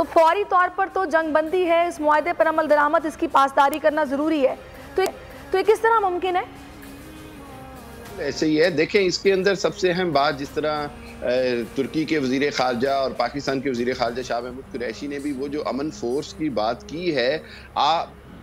तो फौरी तौर पर तो जंगबंदी है, इस मुआहदे पर अमल दरामद, इसकी पासदारी करना ज़रूरी है। तो ये किस तरह मुमकिन है? ऐसे ही है। देखें, इसके अंदर सबसे अहम बात, जिस तरह तुर्की के वज़ीर ख़ारजा और पाकिस्तान के वज़ीर ख़ारजा शाह महमूद कुरैशी ने भी वो जो अमन फोर्स की बात की है,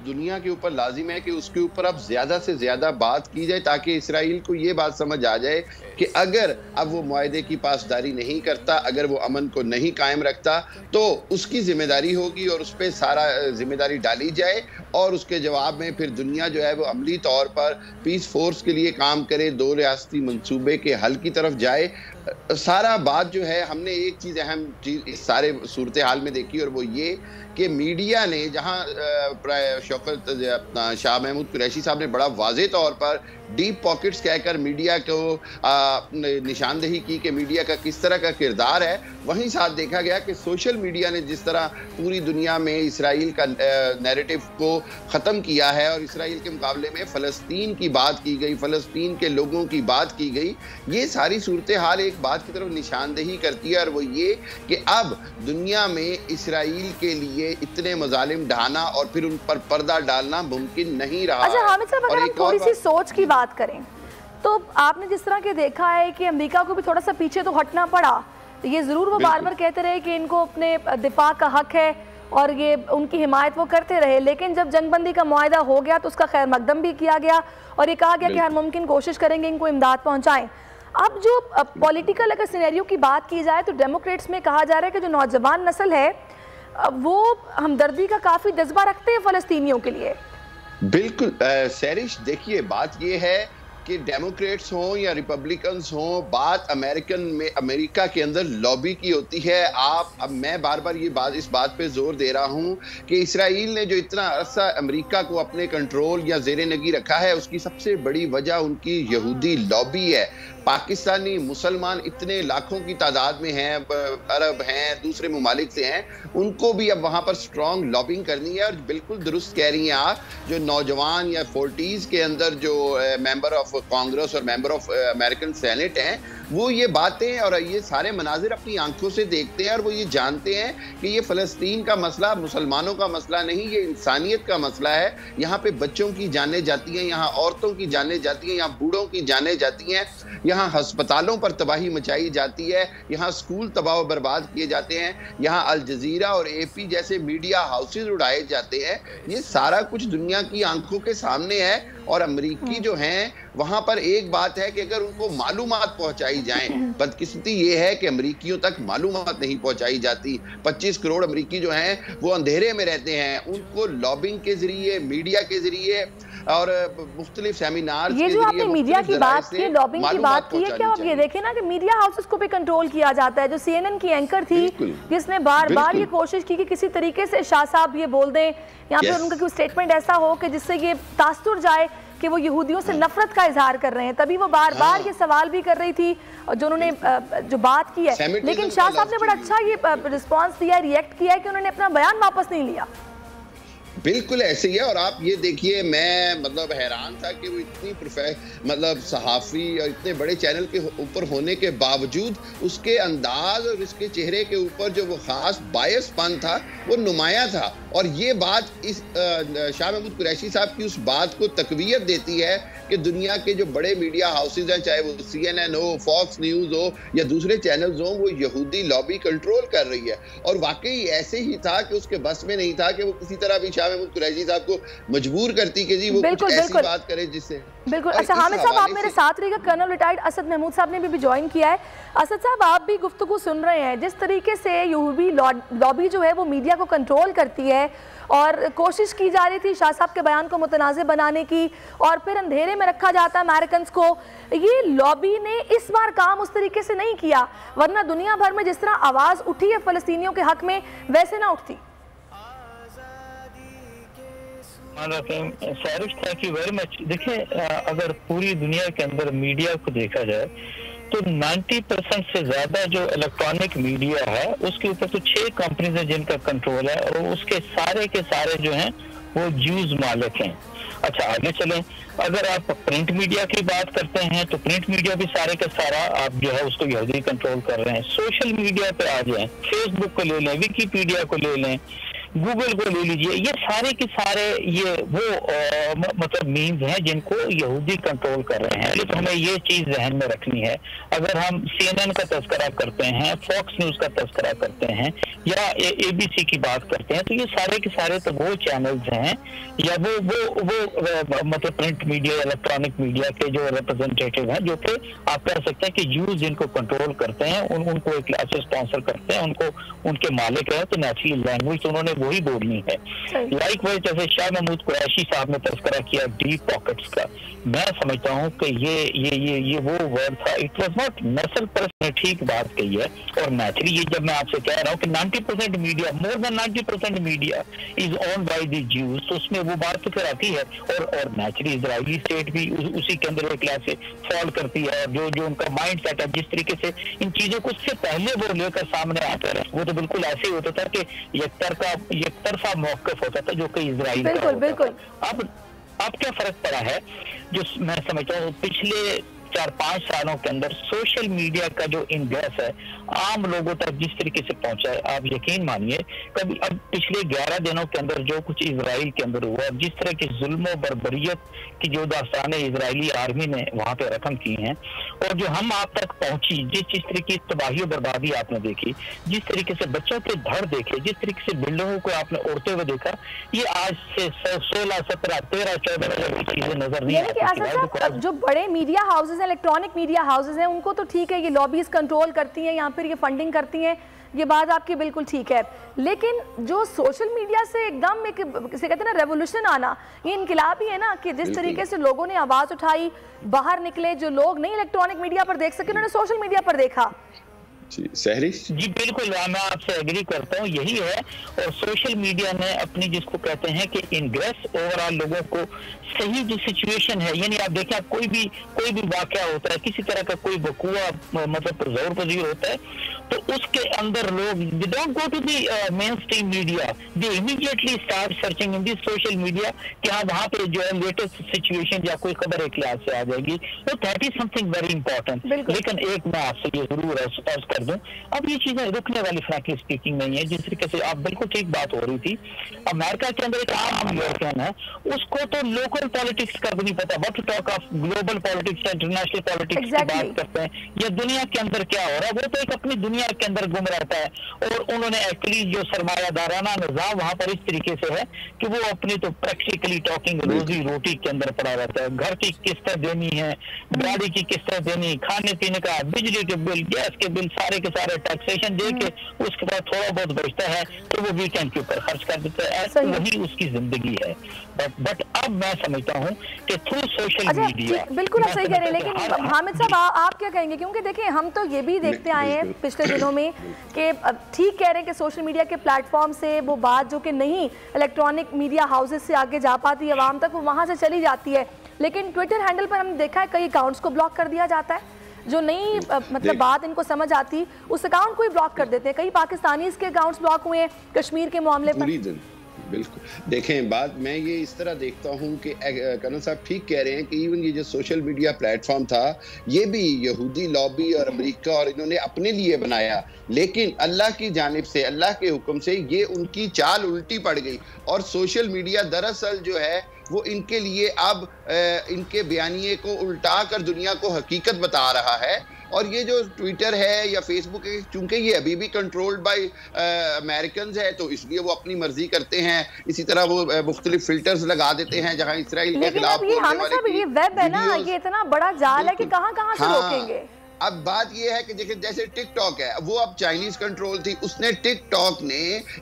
दुनिया के ऊपर लाजिम है कि उसके ऊपर अब ज़्यादा से ज़्यादा बात की जाए, ताकि इसराइल को ये बात समझ आ जाए कि अगर अब वो मुआहदे की पासदारी नहीं करता, अगर वो अमन को नहीं कायम रखता, तो उसकी जिम्मेदारी होगी और उस पर सारा जिम्मेदारी डाली जाए और उसके जवाब में फिर दुनिया जो है वो अमली तौर पर पीस फोर्स के लिए काम करे, 2 रियासती मंसूबे के हल की तरफ जाए। सारा बात जो है, हमने एक चीज़, अहम चीज़ इस सारे सूरत हाल में देखी, और वो ये कि मीडिया ने जहां शौकत अपना शाह महमूद कुरैशी साहब ने बड़ा वाज़े तौर पर डीप पॉकेट्स कहकर मीडिया को निशानदेही की कि मीडिया का किस तरह का किरदार है, वहीं साथ देखा गया कि सोशल मीडिया ने जिस तरह पूरी दुनिया में इसराइल का नैरेटिव को ख़त्म किया है और इसराइल के मुकाबले में फ़लस्तीन की बात की गई, फ़लस्तीन के लोगों की बात की गई। ये सारी सूरत हाल एक बात की तरफ निशानदेही करती है, और वो ये कि अब दुनिया में इसराइल के लिए इतने मजालिम ढाना और फिर उन पर पर्दा डालना मुमकिन नहीं रहा। अच्छा हामिद साहब, अगर हम थोड़ी सी सोच की बात करें तो आपने जिस तरह के देखा है कि अमेरिका को भी थोड़ा सा पीछे तो हटना पड़ा। ये ज़रूर वो बार बार कहते रहे कि इनको अपने दिफा का हक है और ये उनकी हिमायत वो करते रहे, लेकिन जब जंगबंदी का मुआहदा हो गया तो उसका खैर मकदम भी किया गया और ये कहा गया कि हर मुमकिन कोशिश करेंगे इनको इमदाद पहुँचाएँ। अब जो पॉलिटिकल अगर सिनेरियो की बात की जाए तो डेमोक्रेट्स में कहा जा रहा है कि जो नौजवान नस्ल है वो हमदर्दी का काफ़ी जज्बा रखते हैं फ़लस्तीनियों के लिए। बिल्कुल सैरिश, देखिए बात ये है कि डेमोक्रेट्स हों या रिपब्लिकन्स हों, बात अमेरिका के अंदर लॉबी की होती है। अब मैं बार बार इस बात पे जोर दे रहा हूं कि इसराइल ने जो इतना अरसा अमेरिका को अपने कंट्रोल या ज़ेरे नगी रखा है, उसकी सबसे बड़ी वजह उनकी यहूदी लॉबी है। पाकिस्तानी मुसलमान इतने लाखों की तादाद में हैं, अरब हैं, दूसरे ममालिक से हैं, उनको भी अब वहाँ पर स्ट्रॉन्ग लॉबिंग करनी है। और बिल्कुल दुरुस्त कह रही हैं आप, जो नौजवान या 40s के अंदर जो मेंबर ऑफ कांग्रेस और मेंबर ऑफ अमेरिकन सेनेट हैं, वो ये बातें और ये सारे मनाजिर अपनी आंखों से देखते हैं और वो ये जानते हैं कि ये फ़लस्तीन का मसला मुसलमानों का मसला नहीं, ये इंसानियत का मसला है। यहाँ पे बच्चों की जानें जाती हैं, यहाँ औरतों की जानें जाती हैं, यहाँ बूढ़ों की जानें जाती हैं, यहाँ अस्पतालों पर तबाही मचाई जाती है, यहाँ स्कूल तबाह बर्बाद किए जाते हैं, यहाँ अल जजीरा और AP जैसे मीडिया हाउसेज उड़ाए जाते हैं। ये सारा कुछ दुनिया की आंखों के सामने है। और अमरीकी जो हैं, वहां पर एक बात है कि अगर उनको मालूमात पहुंचाई जाएं, बदकिस्मती ये है कि अमरीकियों तक मालूमात नहीं पहुंचाई जाती। 25 करोड़ अमरीकी जो हैं वो अंधेरे में रहते हैं, उनको लॉबिंग के जरिए, मीडिया के जरिए और मुख्तलिफ सेमिनार, ये जो आपने मीडिया की बात की, लॉबिंग की बात की है, क्या आप ये देखें ना कि मीडिया हाउसेस को भी कंट्रोल किया जाता है। जो CNN की एंकर थी जिसने बार बार ये कोशिश की कि किसी तरीके से शाह साहब ये बोल दें या फिर उनका कोई स्टेटमेंट ऐसा हो कि जिससे ये तासुर जाए कि वो यहूदियों से नफरत का इजहार कर रहे हैं, तभी वो बार बार ये सवाल भी कर रही थी जो उन्होंने जो बात की है। लेकिन शाह साहब ने बड़ा अच्छा ये रिस्पॉन्स दिया, रिएक्ट किया है कि उन्होंने अपना बयान वापस नहीं लिया। बिल्कुल ऐसे ही है। और आप ये देखिए, मैं मतलब हैरान था कि वो इतनी मतलब सहाफ़ी और इतने बड़े चैनल के ऊपर होने के बावजूद उसके अंदाज और उसके चेहरे के ऊपर जो वो ख़ास बायसपन था वो नुमाया था। और ये बात इस शाह महमूद कुरैशी साहब की उस बात को तक़वियत देती है कि दुनिया के जो बड़े मीडिया हाउसेज हैं, चाहे वो CNN हो, फॉक्स न्यूज़ हो या दूसरे चैनल्स हों, वो यहूदी लॉबी कंट्रोल कर रही है। और वाकई ऐसे ही था कि उसके बस में नहीं था कि वो किसी तरह भी शाह महमूद कुरैशी साहब को मजबूर करती कि जी वो कुछ ऐसी बात करे जिससे। बिल्कुल। अच्छा हामिद साहब, आप मेरे साथ रहिएगा। कर्नल रिटायर्ड असद महमूद साहब ने भी ज्वाइन किया है। असद साहब, आप भी गुफ्तगू सुन रहे हैं, जिस तरीके से यहूदी लॉबी जो है वो मीडिया को कंट्रोल करती है और कोशिश की जा रही थी शाह साहब के बयान को मुतनाज़े बनाने की और फिर अंधेरे में रखा जाता है अमेरिकन्स को। ये लॉबी ने इस बार काम उस तरीके से नहीं किया, वरना दुनिया भर में जिस तरह आवाज़ उठी है फ़लस्तीनियों के हक में, वैसे ना उठती। सैरिश, थैंक यू वेरी मच। देखिए, अगर पूरी दुनिया के अंदर मीडिया को देखा जाए तो 90% से ज्यादा जो इलेक्ट्रॉनिक मीडिया है उसके ऊपर तो 6 कंपनीज हैं जिनका कंट्रोल है और उसके सारे के सारे जो हैं वो ज्यूज मालिक हैं। अच्छा आगे चलें, अगर आप प्रिंट मीडिया की बात करते हैं तो प्रिंट मीडिया भी सारे का सारा आप जो है उसको यहूदी कंट्रोल कर रहे हैं। सोशल मीडिया पे आ जाएं, फेसबुक को ले लें, विकीपीडिया को ले लें, गूगल को ले लीजिए, ये सारे के सारे ये वो मतलब मीन्स हैं जिनको यहूदी कंट्रोल कर रहे हैं। लेकिन हमें ये चीज जहन में रखनी है, अगर हम CNN का तस्करा करते हैं, फॉक्स न्यूज का तस्करा करते हैं या ABC की बात करते हैं, तो ये सारे के सारे तो वो चैनल्स हैं या वो मतलब प्रिंट मीडिया, इलेक्ट्रॉनिक मीडिया के जो रिप्रेजेंटेटिव हैं, जो कि आप कह सकते हैं कि यूज जिनको कंट्रोल करते हैं, उनको एक क्लास से स्पॉन्सर करते हैं, उनको उनके मालिक है, तो नेचुरली लैंग्वेज तो उन्होंने वही बोलनी है। लाइक वाइज जैसे शाह महमूद कुरैशी साहब ने तस्करा किया डीप पॉकेट्स का, मैं समझता हूँ कि ये वो वर्ड था, इट वाज नॉट नस्ल पर ने ठीक बात कही है। और नेचुरली ये जब मैं आपसे कह रहा हूँ कि 90% media, more than 90% media is own by the Jews, तो उसमें वो बात तो फिर आती है। और नेचुरली इजरायली स्टेट भी उसी के अंदर एक क्लास से फॉल करती है, और जो उनका माइंड सेट है, जिस तरीके से इन चीजों को उससे पहले वो लेकर सामने आते रहे, वो तो बिल्कुल ऐसे ही होता था कि एक तरफा मौकफ होता था जो कि इजराइल का होता था। अब क्या फर्क पड़ा है, जो मैं समझता हूँ पिछले 4-5 सालों के अंदर सोशल मीडिया का जो इनग्रेस है आम लोगों तक जिस तरीके से पहुंचा है, आप यकीन मानिए कभी अब पिछले 11 दिनों के अंदर जो कुछ इजराइल के अंदर हुआ, जिस तरह की जुल्म और बर्बरियत की जो दास्तानें इजरायली आर्मी ने वहां पे रकम की हैं, और जो हम आप तक पहुंची, जिस तरह की तबाही और बर्बादी आपने देखी, जिस तरीके से बच्चों के धड़ देखे, जिस तरीके से बिल्डिंगों को आपने उड़ते हुए देखा, ये आज से 16, 17, 13, 14 चीजें नजर नहीं आती। जो बड़े media houses, electronic media houses हैं, उनको तो ठीक है, ये लॉबीज कंट्रोल करती हैं या फिर ये फंडिंग करती हैं, ये बात आपकी बिल्कुल ठीक है। लेकिन जो सोशल मीडिया से एकदम एक कहते हैं ना रेवोल्यूशन आना, ये इनकलाब ही है ना, कि जिस तरीके से लोगों ने आवाज उठाई, बाहर निकले, जो लोग नहीं इलेक्ट्रॉनिक मीडिया पर देख सके उन्होंने सोशल मीडिया पर देखा। जी बिल्कुल, मैं आपसे एग्री करता हूँ, यही है। और सोशल मीडिया ने अपनी जिसको कहते हैं कि इनग्रेस ओवरऑल लोगों को सही जो सिचुएशन है, यानी आप देखें आप कोई भी वाकया होता है, किसी तरह का कोई वकूआ मतलब जोर पजीर होता है, तो उसके अंदर लोग they don't go to the main stream media, they immediately start searching in the social media कि हाँ वहाँ पे जो है लेटेस्ट सिचुएशन या कोई खबर एक क्लास से आ जाएगी, तो that is something very important. लेकिन एक मैं आपसे ये जरूर अर्ज कर दूं, अब ये चीजें रुकने वाली फ्रैंकली स्पीकिंग नहीं है। जिस तरीके से आप बिल्कुल ठीक बात हो रही थी, अमेरिका के अंदर एक आम यूरोपियन है, उसको तो लोकल पॉलिटिक्स का भी नहीं पता, what to talk of global politics, international politics की बात करते हैं, या दुनिया के अंदर क्या हो रहा है, वो तो एक अपनी दुनिया के अंदर गुम रहता है। और उन्होंने एक्चुअली जो सरमायादाराना निजाम वहां पर इस तरीके से है कि वो अपनी तो प्रैक्टिकली टॉकिंग रोजी रोटी के अंदर पड़ा रहता है, घर की किस्तें देनी है, गाड़ी की किस्तें देनी, खाने पीने का, बिजली के बिल, गैस के बिल, सारे के सारे टैक्सेशन दे के उसके बाद थोड़ा बहुत बचता है तो वो वीकेंड के ऊपर खर्च कर देता है, ऐसा वही उसकी जिंदगी है। बट अब मैं समझता हूँ कि थ्रू सोशल मीडिया बिल्कुल आप सही कह रहे हैं। लेकिन हामिद साहब आप क्या कहेंगे, क्योंकि देखिए हम तो ये भी देखते आए हैं पिछले दिनों में कि ठीक कह रहे हैं कि सोशल मीडिया के प्लेटफॉर्म से वो बात जो कि नहीं इलेक्ट्रॉनिक मीडिया हाउसेज से आगे जा पाती है आवाम तक, वो वहाँ से चली जाती है। लेकिन ट्विटर हैंडल पर हमने देखा है कई अकाउंट्स को ब्लॉक कर दिया जाता है, जो नहीं मतलब बात इनको समझ आती उस अकाउंट को ही ब्लॉक कर देते हैं। कई पाकिस्तानी के अकाउंट्स ब्लॉक हुए हैं कश्मीर के मामले पर। बिल्कुल, देखें बात मैं ये इस तरह देखता हूँ कि कर्नल साहब ठीक कह रहे हैं कि इवन ये जो सोशल मीडिया प्लेटफॉर्म था ये भी यहूदी लॉबी और अमेरिका और इन्होंने अपने लिए बनाया, लेकिन अल्लाह की जानिब से, अल्लाह के हुक्म से ये उनकी चाल उल्टी पड़ गई और सोशल मीडिया दरअसल जो है वो इनके लिए अब इनके बयानिए को उल्टा कर दुनिया को हकीकत बता रहा है। और ये जो ट्विटर है या फेसबुक है, चूंकि ये अभी भी कंट्रोल्ड बाय अमेरिकन है तो इसलिए वो अपनी मर्जी करते हैं, इसी तरह वो मुख्तलिफ फिल्टर्स लगा देते हैं जहां इसराइल के खिलाफ ये वेब है ना, ये इतना बड़ा जाल है कि कहां से रोकेंगे। अब बात यह है कि देखिए जैसे टिकटॉक है वो अब चाइनीज कंट्रोल थी, उसने टिकटॉक ने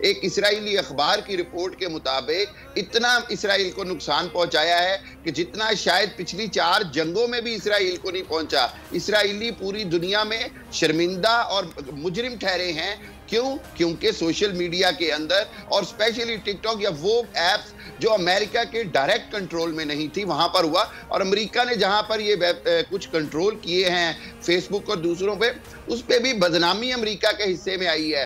एक इजरायली अखबार की रिपोर्ट के मुताबिक इतना इसराइल को नुकसान पहुंचाया है कि जितना शायद पिछली 4 जंगों में भी इसराइल को नहीं पहुंचा। इसराइली पूरी दुनिया में शर्मिंदा और मुजरिम ठहरे हैं। क्यों? क्योंकि सोशल मीडिया के अंदर और स्पेशली टिकटॉक या वो एप्स जो अमेरिका के डायरेक्ट कंट्रोल में नहीं थी वहां पर हुआ, और अमेरिका ने जहां पर ये कुछ कंट्रोल किए हैं फेसबुक और दूसरों पे, उस पे भी बदनामी अमेरिका के हिस्से में आई है।